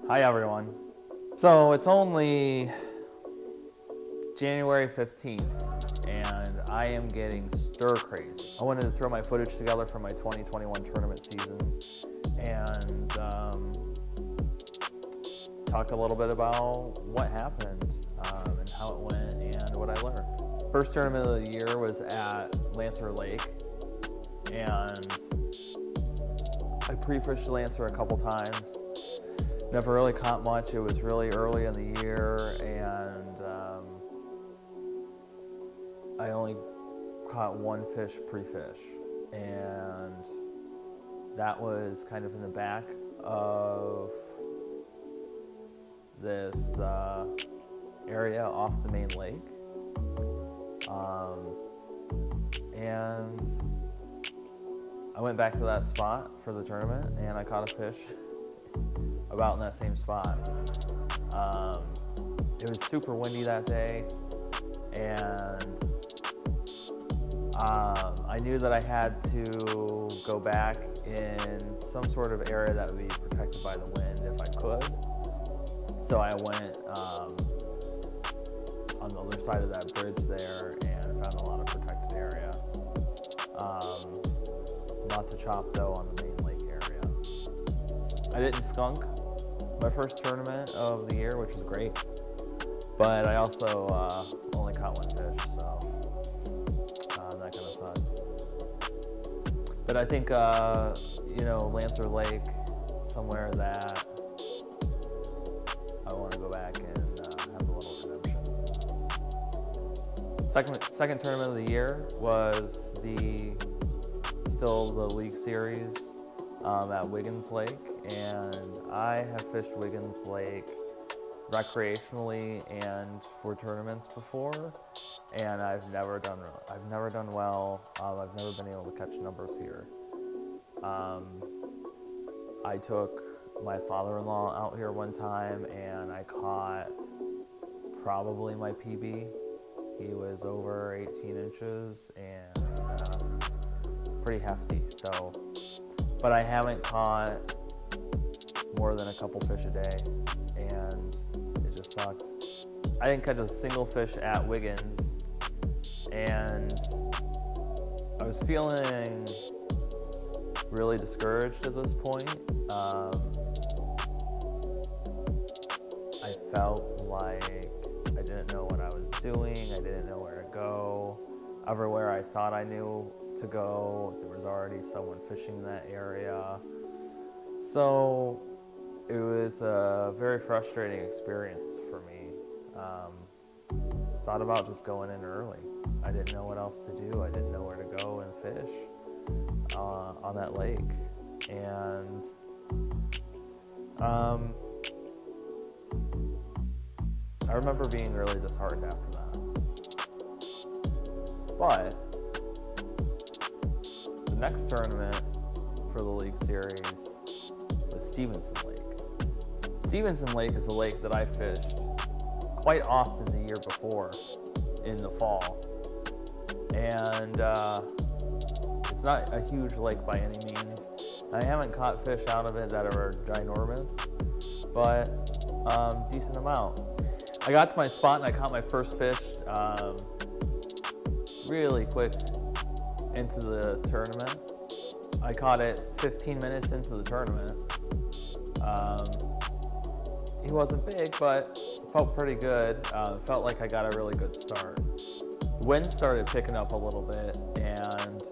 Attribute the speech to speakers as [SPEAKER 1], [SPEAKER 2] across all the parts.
[SPEAKER 1] Hi everyone. So it's only January 15th and I am getting stir crazy. I wanted to throw my footage together for my 2021 tournament season and talk a little bit about what happened and how it went and what I learned. First tournament of the year was at Lancer Lake, and I pre-fished Lancer a couple times. Never really caught much. It was really early in the year, and I only caught one fish pre-fish, and that was kind of in the back of this area off the main lake, and I went back to that spot for the tournament and I caught a fish about in that same spot. It was super windy that day, and I knew that I had to go back in some sort of area that would be protected by the wind if I could. So I went on the other side of that bridge there and found a lot of protected area. Lots of chop though on the main lake area. I didn't skunk my first tournament of the year, which was great, but I also only caught one fish, so that kind of sucks. But I think Lancer Lake, somewhere that I want to go back and have a little redemption. Second tournament of the year was still the league series at Wiggins Lake, and I have fished Wiggins Lake recreationally and for tournaments before, and I've never done well. I've never been able to catch numbers here. I took my father-in-law out here one time and I caught probably my PB. He was over 18 inches and pretty hefty. So, but I haven't caught more than a couple fish a day, and it just sucked. I didn't catch a single fish at Wiggins, and I was feeling really discouraged at this point. I felt like I didn't know what I was doing. I didn't know where to go. Everywhere I thought I knew to go, there was already someone fishing that area. So it was a very frustrating experience for me. Thought about just going in early. I didn't know what else to do. I didn't know where to go and fish on that lake. And I remember being really disheartened after that. But the next tournament for the league series was Stevenson Lake. Stevenson Lake is a lake that I fished quite often the year before in the fall. And it's not a huge lake by any means. I haven't caught fish out of it that are ginormous, but decent amount. I got to my spot and I caught my first fish really quick into the tournament. I caught it 15 minutes into the tournament. He wasn't big, but felt pretty good. Felt like I got a really good start. Wind started picking up a little bit, and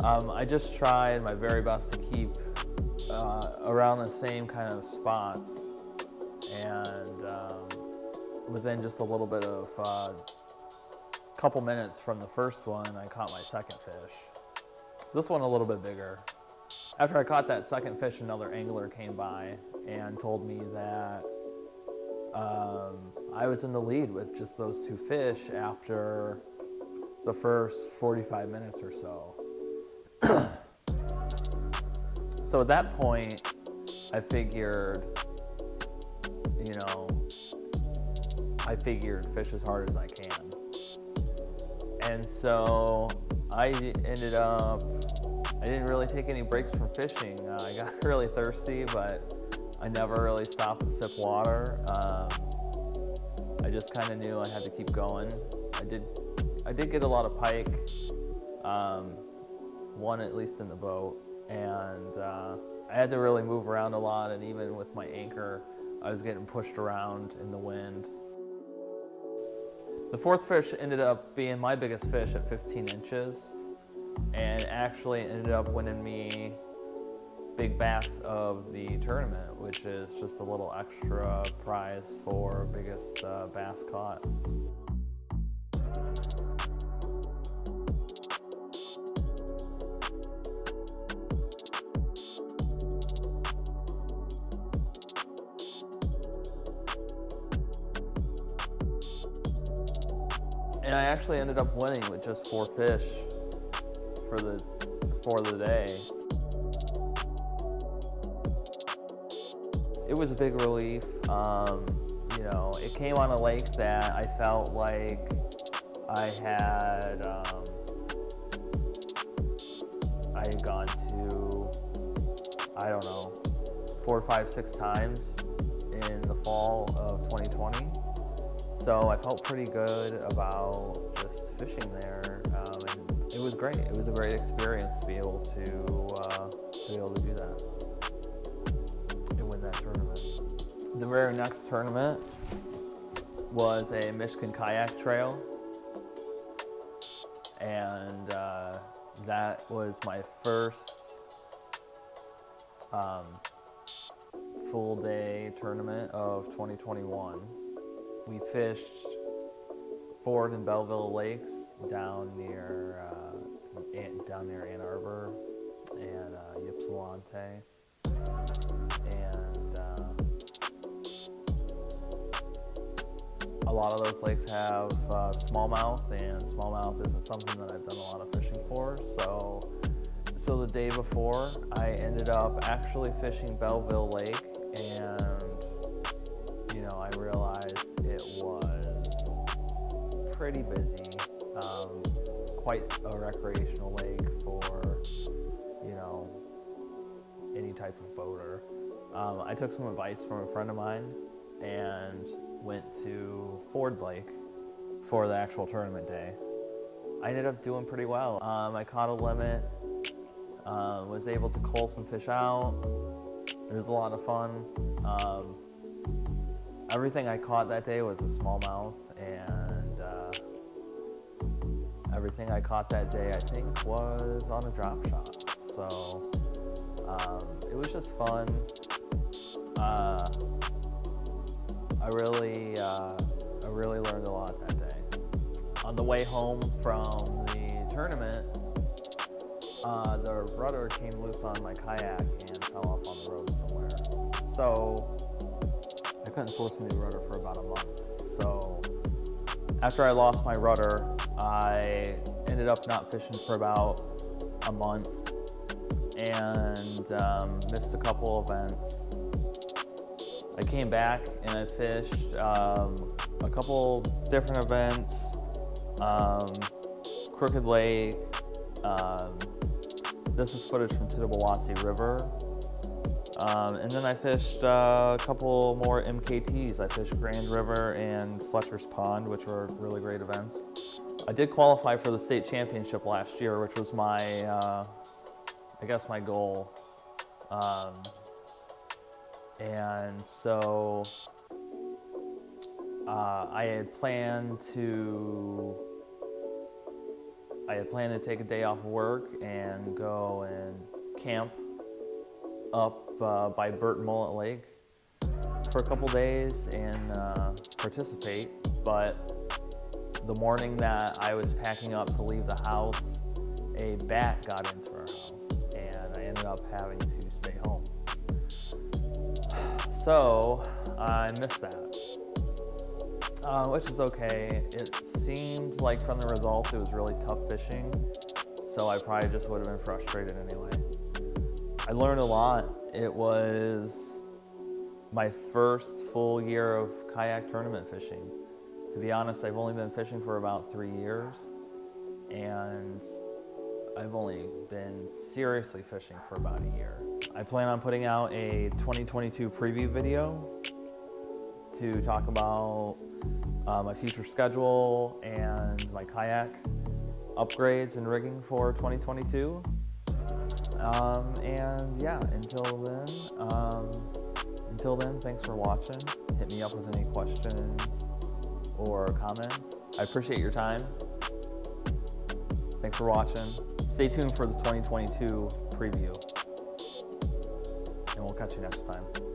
[SPEAKER 1] I just tried my very best to keep around the same kind of spots, and within just a little bit of couple minutes from the first one, I caught my second fish. This one a little bit bigger. After I caught that second fish, another angler came by and told me that I was in the lead with just those two fish after the first 45 minutes or so. So at that point, I figured fish as hard as I can. And so I didn't really take any breaks from fishing. I got really thirsty, but I never really stopped to sip water. I just kind of knew I had to keep going. I did get a lot of pike, one at least in the boat, and I had to really move around a lot, and even with my anchor, I was getting pushed around in the wind. The fourth fish ended up being my biggest fish at 15 inches, and actually ended up winning me big bass of the tournament, which is just a little extra prize for biggest bass caught. And I actually ended up winning with just 4 fish for the day. It was a big relief. You know, it came on a lake that I felt like I had gone to, I don't know, 4, 5, 6 times in the fall of 2020. So I felt pretty good about just fishing there, and it was great. It was a great experience to be able to do that and win that tournament. The very next tournament was a Michigan Kayak Trail, and that was my first full day tournament of 2021. We fished Ford and Belleville Lakes down near Ann Arbor and Ypsilanti, and a lot of those lakes have smallmouth, and smallmouth isn't something that I've done a lot of fishing for. So the day before, I ended up actually fishing Belleville Lake, and I realized it was pretty busy, quite a recreational lake for, any type of boater. I took some advice from a friend of mine and went to Ford Lake for the actual tournament day. I ended up doing pretty well. I caught a limit, was able to cull some fish out. It was a lot of fun. Everything I caught that day was a smallmouth, and everything I caught that day, I think, was on a drop shot. So it was just fun. I really learned a lot that day. On the way home from the tournament, the rudder came loose on my kayak and fell off on the road somewhere. So I couldn't source a new rudder for about a month. So after I lost my rudder, I ended up not fishing for about a month and missed a couple events. I came back and I fished a couple different events, Crooked Lake. This is footage from Topwater River. And then I fished a couple more MKTs. I fished Grand River and Fletcher's Pond, which were really great events. I did qualify for the state championship last year, which was my, I guess my goal. And so I had planned to take a day off of work and go and camp up by Burton Mullet Lake for a couple days and participate. But the morning that I was packing up to leave the house, a bat got into our house, and I ended up having to stay home. So I missed that, which is okay. It seemed like from the results it was really tough fishing, so I probably just would have been frustrated anyway. I learned a lot. It was my first full year of kayak tournament fishing. To be honest, I've only been fishing for about 3 years, and I've only been seriously fishing for about a year. I plan on putting out a 2022 preview video to talk about my future schedule and my kayak upgrades and rigging for 2022. And yeah, until then, thanks for watching. Hit me up with any questions or comments. I appreciate your time. Thanks for watching. Stay tuned for the 2022 preview, and we'll catch you next time.